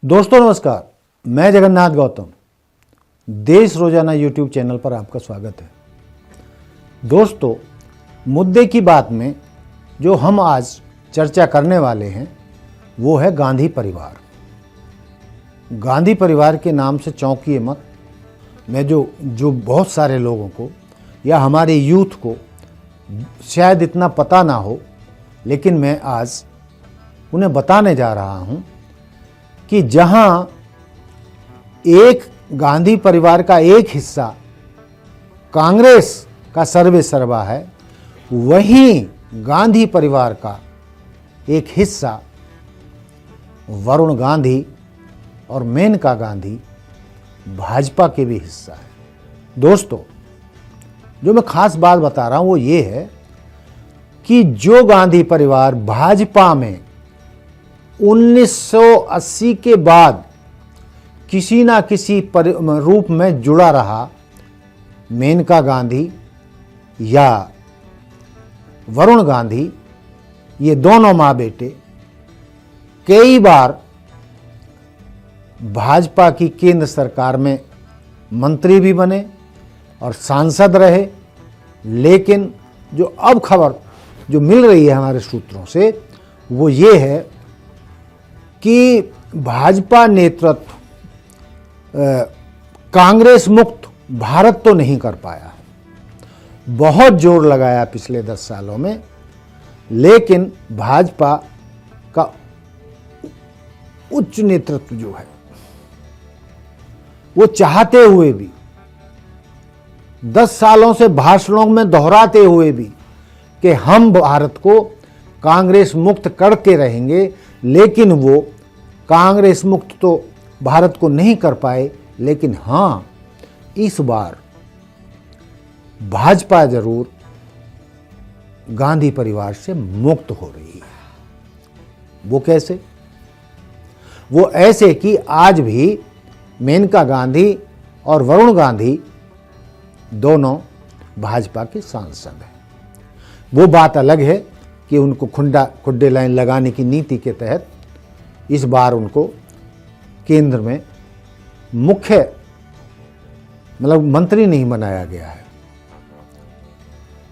दोस्तों नमस्कार, मैं जगन्नाथ गौतम देश रोजाना यूट्यूब चैनल पर आपका स्वागत है। दोस्तों, मुद्दे की बात में जो हम आज चर्चा करने वाले हैं वो है गांधी परिवार। गांधी परिवार के नाम से चौंकिए मत। मैं जो बहुत सारे लोगों को या हमारे यूथ को शायद इतना पता ना हो, लेकिन मैं आज उन्हें बताने जा रहा हूं कि जहां एक गांधी परिवार का एक हिस्सा कांग्रेस का सर्वे सर्वा है, वहीं गांधी परिवार का एक हिस्सा वरुण गांधी और मेनका गांधी भाजपा के भी हिस्सा है। दोस्तों, जो मैं खास बात बता रहा हूं वो ये है कि जो गांधी परिवार भाजपा में 1980 के बाद किसी ना किसी रूप में जुड़ा रहा, मेनका गांधी या वरुण गांधी, ये दोनों माँ बेटे कई बार भाजपा की केंद्र सरकार में मंत्री भी बने और सांसद रहे। लेकिन जो अब खबर जो मिल रही है हमारे सूत्रों से वो ये है कि भाजपा नेतृत्व कांग्रेस मुक्त भारत तो नहीं कर पाया। बहुत जोर लगाया पिछले 10 सालों में, लेकिन भाजपा का उच्च नेतृत्व जो है वो चाहते हुए भी, 10 सालों से भाषणों में दोहराते हुए भी कि हम भारत को कांग्रेस मुक्त करके रहेंगे, लेकिन वो कांग्रेस मुक्त तो भारत को नहीं कर पाए। लेकिन हाँ, इस बार भाजपा जरूर गांधी परिवार से मुक्त हो रही है। वो कैसे? वो ऐसे कि आज भी मेनका गांधी और वरुण गांधी दोनों भाजपा के सांसद हैं। वो बात अलग है कि उनको खुड्डे लाइन लगाने की नीति के तहत इस बार उनको केंद्र में मुख्य मंत्री नहीं बनाया गया है,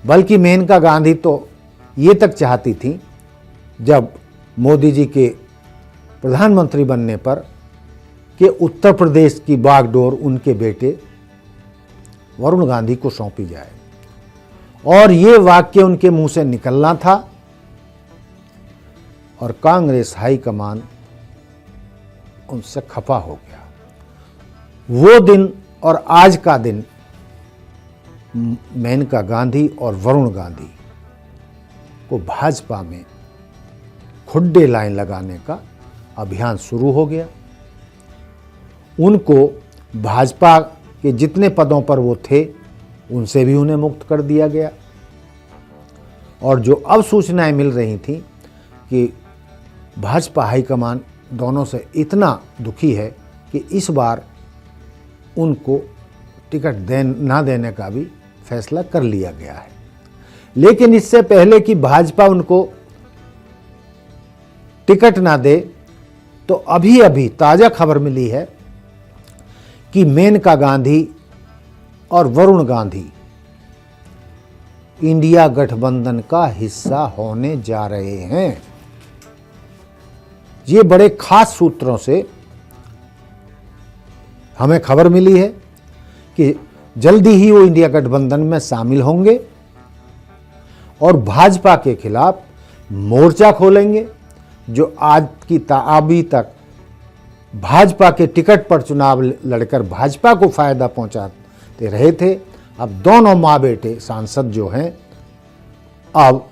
बल्कि मेनका गांधी तो ये तक चाहती थी जब मोदी जी के प्रधानमंत्री बनने पर कि उत्तर प्रदेश की बागडोर उनके बेटे वरुण गांधी को सौंपी जाए, और ये वाक्य उनके मुंह से निकलना था और कांग्रेस हाईकमान उनसे खफा हो गया। वो दिन और आज का दिन मेनका गांधी और वरुण गांधी को भाजपा में खुड्डे लाइन लगाने का अभियान शुरू हो गया। उनको भाजपा के जितने पदों पर वो थे उनसे भी उन्हें मुक्त कर दिया गया। और जो अब सूचनाएं मिल रही थी कि भाजपा हाईकमान दोनों से इतना दुखी है कि इस बार उनको टिकट ना देने का भी फैसला कर लिया गया है। लेकिन इससे पहले कि भाजपा उनको टिकट ना दे, तो अभी ताजा खबर मिली है कि मेनका गांधी और वरुण गांधी इंडिया गठबंधन का हिस्सा होने जा रहे हैं। ये बड़े खास सूत्रों से हमें खबर मिली है कि जल्दी ही वो इंडिया गठबंधन में शामिल होंगे और भाजपा के खिलाफ मोर्चा खोलेंगे। जो आज की अभी तक भाजपा के टिकट पर चुनाव लड़कर भाजपा को फायदा पहुंचाते रहे थे, अब दोनों माँ बेटे सांसद जो हैं अब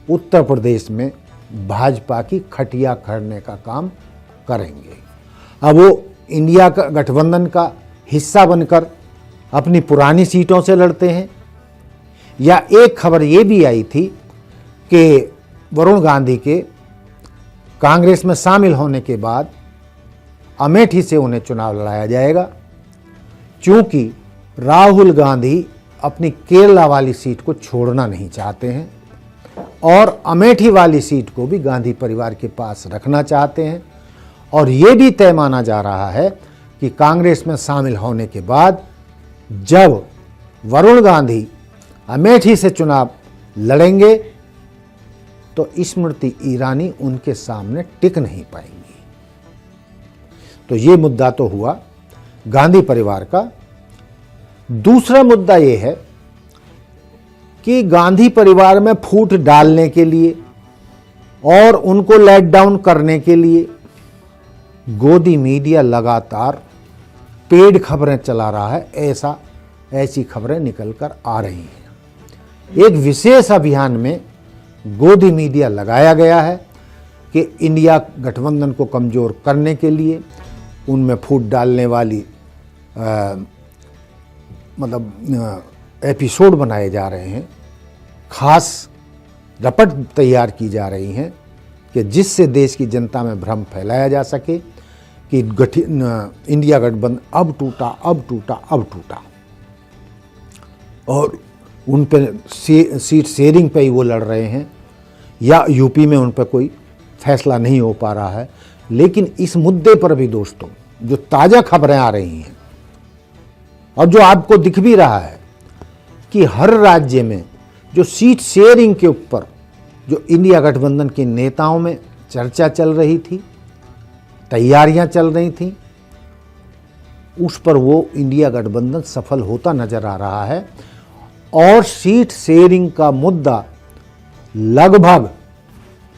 उत्तर प्रदेश में भाजपा की खटिया खड़ने का काम करेंगे। अब वो इंडिया का गठबंधन का हिस्सा बनकर अपनी पुरानी सीटों से लड़ते हैं, या एक खबर ये भी आई थी कि वरुण गांधी के कांग्रेस में शामिल होने के बाद अमेठी से उन्हें चुनाव लड़ाया जाएगा, क्योंकि राहुल गांधी अपनी केरला वाली सीट को छोड़ना नहीं चाहते हैं और अमेठी वाली सीट को भी गांधी परिवार के पास रखना चाहते हैं। और ये भी तय माना जा रहा है कि कांग्रेस में शामिल होने के बाद जब वरुण गांधी अमेठी से चुनाव लड़ेंगे तो स्मृति ईरानी उनके सामने टिक नहीं पाएंगी। तो ये मुद्दा तो हुआ गांधी परिवार का। दूसरा मुद्दा ये है कि गांधी परिवार में फूट डालने के लिए और उनको लेट डाउन करने के लिए गोदी मीडिया लगातार पेड खबरें चला रहा है। ऐसी खबरें निकल कर आ रही हैं। एक विशेष अभियान में गोदी मीडिया लगाया गया है कि इंडिया गठबंधन को कमजोर करने के लिए उनमें फूट डालने वाली एपिसोड बनाए जा रहे हैं, खास रपट तैयार की जा रही हैं कि जिससे देश की जनता में भ्रम फैलाया जा सके कि इंडिया गठबंधन अब टूटा और उन पर सीट शेयरिंग पे ही वो लड़ रहे हैं या यूपी में उन पर कोई फैसला नहीं हो पा रहा है। लेकिन इस मुद्दे पर भी दोस्तों जो ताज़ा खबरें आ रही हैं और जो आपको दिख भी रहा है कि हर राज्य में जो सीट शेयरिंग के ऊपर जो इंडिया गठबंधन के नेताओं में चर्चा चल रही थी, तैयारियां चल रही थी, उस पर वो इंडिया गठबंधन सफल होता नजर आ रहा है और सीट शेयरिंग का मुद्दा लगभग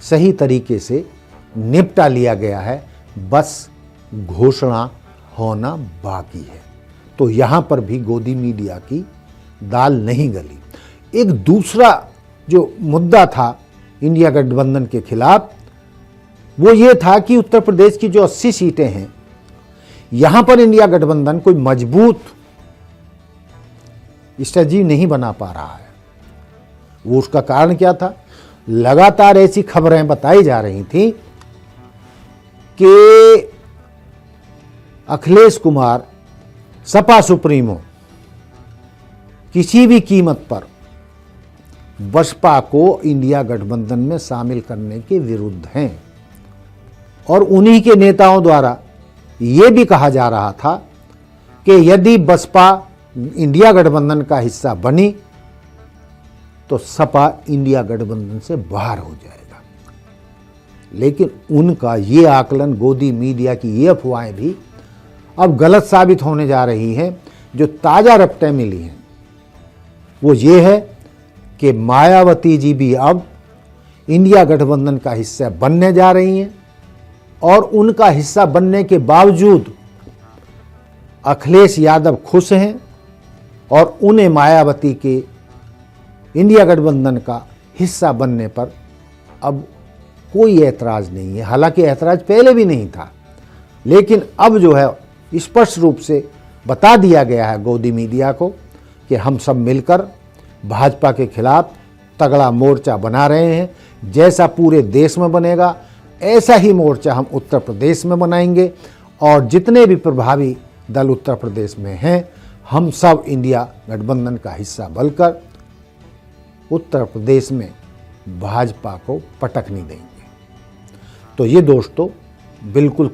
सही तरीके से निपटा लिया गया है, बस घोषणा होना बाकी है। तो यहां पर भी गोदी मीडिया की दाल नहीं गली। एक दूसरा जो मुद्दा था इंडिया गठबंधन के खिलाफ वो ये था कि उत्तर प्रदेश की जो 80 सीटें हैं यहां पर इंडिया गठबंधन कोई मजबूत स्ट्रेटजी नहीं बना पा रहा है। वो उसका कारण क्या था? लगातार ऐसी खबरें बताई जा रही थी कि अखिलेश कुमार सपा सुप्रीमो किसी भी कीमत पर बसपा को इंडिया गठबंधन में शामिल करने के विरुद्ध हैं और उन्हीं के नेताओं द्वारा यह भी कहा जा रहा था कि यदि बसपा इंडिया गठबंधन का हिस्सा बनी तो सपा इंडिया गठबंधन से बाहर हो जाएगा। लेकिन उनका ये आकलन, गोदी मीडिया की ये अफवाहें भी अब गलत साबित होने जा रही हैं। जो ताज़ा रपटें मिली हैं वो ये है कि मायावती जी भी अब इंडिया गठबंधन का हिस्सा बनने जा रही हैं और उनका हिस्सा बनने के बावजूद अखिलेश यादव खुश हैं और उन्हें मायावती के इंडिया गठबंधन का हिस्सा बनने पर अब कोई ऐतराज़ नहीं है। हालांकि ऐतराज़ पहले भी नहीं था, लेकिन अब जो है स्पष्ट रूप से बता दिया गया है गोदी मीडिया को कि हम सब मिलकर भाजपा के खिलाफ तगड़ा मोर्चा बना रहे हैं। जैसा पूरे देश में बनेगा ऐसा ही मोर्चा हम उत्तर प्रदेश में बनाएंगे और जितने भी प्रभावी दल उत्तर प्रदेश में हैं हम सब इंडिया गठबंधन का हिस्सा बनकर उत्तर प्रदेश में भाजपा को पटक नहीं देंगे। तो ये दोस्तों बिल्कुल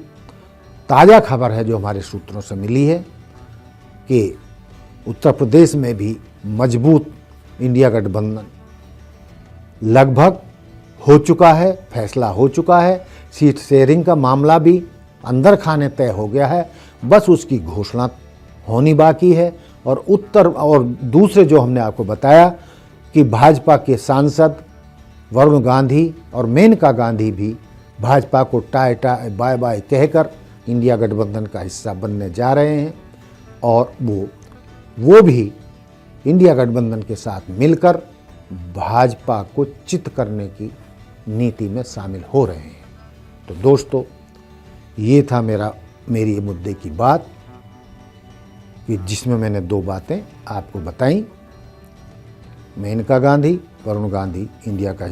ताज़ा खबर है जो हमारे सूत्रों से मिली है कि उत्तर प्रदेश में भी मजबूत इंडिया गठबंधन लगभग हो चुका है, फैसला हो चुका है। सीट शेयरिंग का मामला भी अंदर खाने तय हो गया है, बस उसकी घोषणा होनी बाकी है। और दूसरे जो हमने आपको बताया कि भाजपा के सांसद वरुण गांधी और मेनका गांधी भी भाजपा को टाई बाय बाय कहकर इंडिया गठबंधन का हिस्सा बनने जा रहे हैं और वो भी इंडिया गठबंधन के साथ मिलकर भाजपा को चित करने की नीति में शामिल हो रहे हैं। तो दोस्तों ये था मेरी मुद्दे की बात कि जिसमें मैंने दो बातें आपको बताई। मेनका गांधी, वरुण गांधी इंडिया का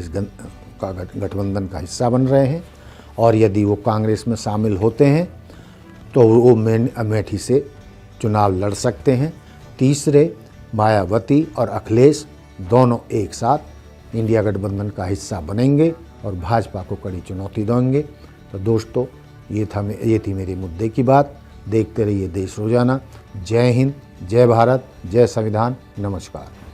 गठबंधन का हिस्सा बन रहे हैं और यदि वो कांग्रेस में शामिल होते हैं तो वो अमेठी से चुनाव लड़ सकते हैं। तीसरे, मायावती और अखिलेश दोनों एक साथ इंडिया गठबंधन का हिस्सा बनेंगे और भाजपा को कड़ी चुनौती देंगे। तो दोस्तों ये थी मेरी मुद्दे की बात। देखते रहिए देश रोजाना। जय हिंद, जय भारत, जय संविधान। नमस्कार।